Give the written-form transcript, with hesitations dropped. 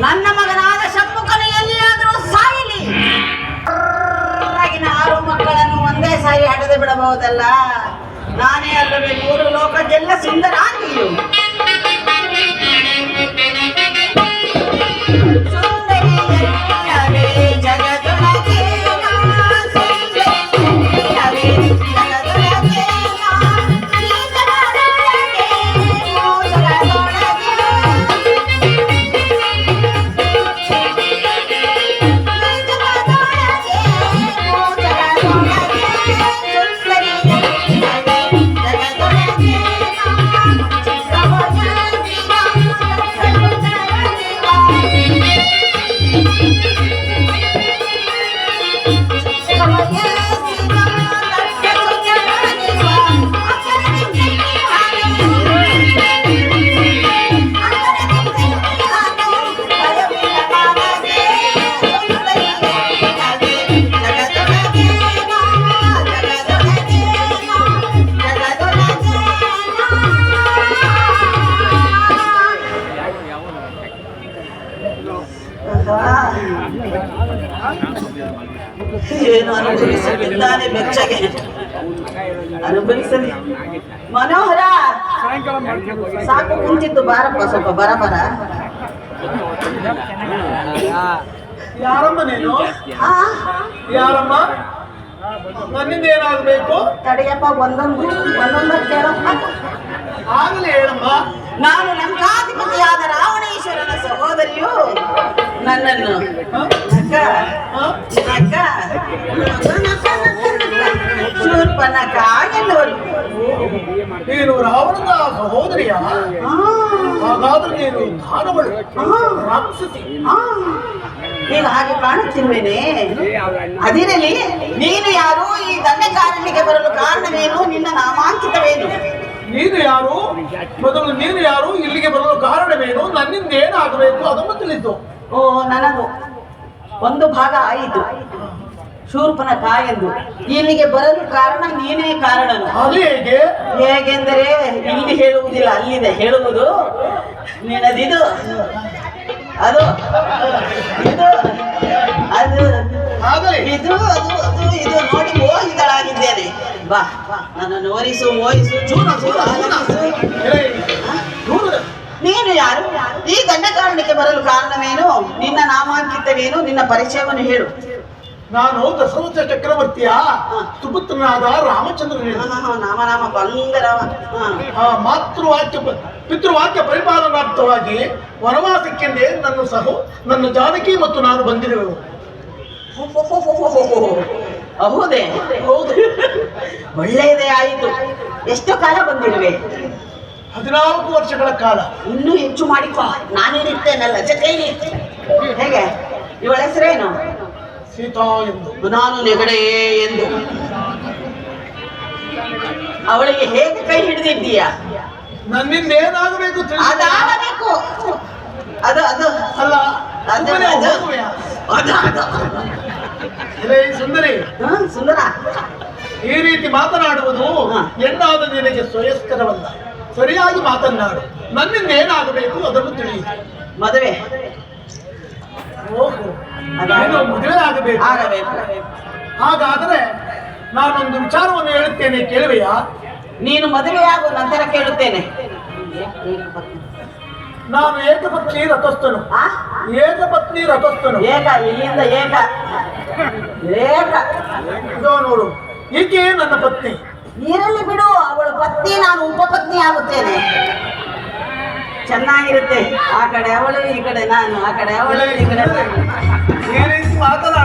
ನನ್ನ ಮಗನಾದ ಶಂಭುಕನು ಎಲ್ಲಿಯಾದರೂ ಸಾಯಲಿ. 6 ಮಕ್ಕಳನ್ನು ಒಂದೇ ಸಾರಿ ಹಡದೆ ಬಿಡಬಹುದಲ್ಲ. ನಾನೇ ಅಲ್ಲವೇ 3 ಲೋಕಕ್ಕೆಲ್ಲ ಸುಂದರಾಂಗಿಯು. ಏನು ಅನುಭವಿಸುತ್ತಿದ್ದಾನೆ ಬೆಚ್ಚಗೆ. ಅನುಭವಿಸಲಿ. ಮನೋಹರ, ಸಾಕು ಕುಂತಿದ್ದು, ಬಾರಪ್ಪ ಸ್ವಲ್ಪ ಬರ. ಯಾರಮ್ಮ ನೀನು? ಯಾರಮ್ಮ? ನನ್ನಿಂದ ಏನಾಗಬೇಕು? ತಡೆಯಪ್ಪ, ಒಂದೊಂದು ಕೇಳಪ್ಪ. ಆಗಲೇ ಹೇಳಮ್ಮ. ನಾನು ಲಂಕಾಧಿಪತಿಯಾದ ರಾವಣೇಶ್ವರನ ಸಹೋದರಿಯು. ನನ್ನನ್ನು ಶೂರ್ಪನಖ ಎನ್ನುವರು. ನೀನು ರಾವಣನ ಸಹೋದರಿಯ? ಹಾಗಾದ್ರೆ ನೀನು ದಾನವಳು, ರಾಕ್ಷಸಿ. ಈಗ ಹಾಗೆ ಕಾಣುತ್ತಿರುವೇನೆ. ಅದಿರಲಿ, ನೀನು ಯಾರು? ಈ ದಂಡಕಾರಣ್ಯಕ್ಕೆ ಬರಲು ಕಾರಣವೇನು? ನಿನ್ನ ನಾಮಾಂಕಿತವೇನು? ನೀನು ಯಾರು? ಮೊದಲು ನೀನು ಯಾರು? ಇಲ್ಲಿಗೆ ಬರಲು ಕಾರಣವೇನು? ನನ್ನಿಂದ ಏನಾಗಬೇಕು ಅದನ್ನು ತಿಳಿದು. ಓ, ನನಗೂ ಒಂದು ಭಾಗ ಆಯಿತು. ಶೂರ್ಪನಖ ಎಂದು ಇಲ್ಲಿಗೆ ಬರಲು ಕಾರಣ ನೀನೇ ಕಾರಣನು. ಅದು ಹೇಗೆ? ಹೇಗೆಂದರೆ ಇಲ್ಲಿ ಹೇಳುವುದಿಲ್ಲ, ಅಲ್ಲಿದೆ ಹೇಳುವುದು. ನಿನದಿದು, ಅದು ಇದು ಅದು ಇದು ಅದು ಅದು ಇದು ನೋಡಿ ಮೋಹಿತಳಾಗಿದ್ದೇನೆ. ಬಾ, ನನ್ನನ್ನು ಮೋಹಿಸು ಚೂರು. ನೀನು ಯಾರು? ಈ ದಂಡಕಾರಣ್ಯಕ್ಕೆ ಬರಲು ಕಾರಣವೇನು? ನಿನ್ನ ನಾಮಾಂಕಿತವೇನು? ನಿನ್ನ ಪರಿಚಯವನ್ನು ಹೇಳು. ನಾನು ದಶರಥ ಚಕ್ರವರ್ತಿಯ ಸುಪುತ್ರನಾದ ರಾಮಚಂದ್ರನೇ. ನಾಮ ಬಂಗರವ. ಪಿತೃವಾಕ್ಯ ಪರಿಪಾಲನಾರ್ಥವಾಗಿ ವನವಾಸಕ್ಕೆಂದೇ ನನ್ನ ಜಾನಕಿ ಮತ್ತು ನಾನು ಬಂದಿರುವೆವು. ಹೌದೇ? ಹೌದು. ಒಳ್ಳೆಯದೇ ಆಯಿತು. ಎಷ್ಟು ಕಾಲ ಬಂದಿರುವೆ? 14 ವರ್ಷಗಳ ಕಾಲ. ಇನ್ನೂ ಹೆಚ್ಚು ಮಾಡಿಕೊ, ನಾನೇನಿರ್ತೇನಲ್ಲ ಜೊತೆಯಲ್ಲಿ. ಹೇಗೆ? ಇವಳ ಹೆಸರೇನು? ಸೀತಾ ಎಂದು. ನಾನು ನೆಗಡೆ ಎಂದು. ಅವಳಿಗೆ ಹೇಗೆ ಕೈ ಹಿಡಿದಿದ್ದೀಯಾ? ನನ್ನಿಂದ ಏನಾಗಬೇಕು? ಅದಾಗಬೇಕು. ಅದು ಅದು ಅಲ್ಲ, ಸುಂದರಿ. ಸುಂದರ, ಈ ರೀತಿ ಮಾತನಾಡುವುದು ಎನ್ನಾದ ನಿನಗೆ ಶ್ರೇಯಸ್ಕರವಲ್ಲ. ಸರಿಯಾಗಿ ಮಾತನಾಡು. ನನ್ನಿಂದ ಏನಾಗಬೇಕು ಅದನ್ನು ತಿಳಿಯು. ಮದುವೆ? ಮದುವೆ ಆಗಬೇಕು. ಹಾಗಾದರೆ ನಾನೊಂದು ವಿಚಾರವನ್ನು ಹೇಳುತ್ತೇನೆ, ಕೇಳುವೆಯಾ? ನೀನು ಮದುವೆಯಾಗುವ ನಂತರ ಕೇಳುತ್ತೇನೆ. ನಾನು ಏಕಪತ್ನಿ ರಥಸ್ಥನು. ಏಕ ಇಲ್ಲಿಂದ ಏಕ ನೋಡು, ಈಕೆ ನನ್ನ ಪತ್ನಿ. ಇರಲಿ ಬಿಡು, ಅವಳು ಪತ್ನಿ, ನಾನು ಉಪಪತ್ನಿ ಆಗುತ್ತೇನೆ. ಚೆನ್ನಾಗಿರುತ್ತೆ. ಆ ಕಡೆ ಅವಳು, ಈ ಕಡೆ ನಾನು, ಆ ಕಡೆ ಅವಳು, ಈ ಕಡೆ ನಾನು. ಈ ರೀತಿ ಮಾತನಾಡು.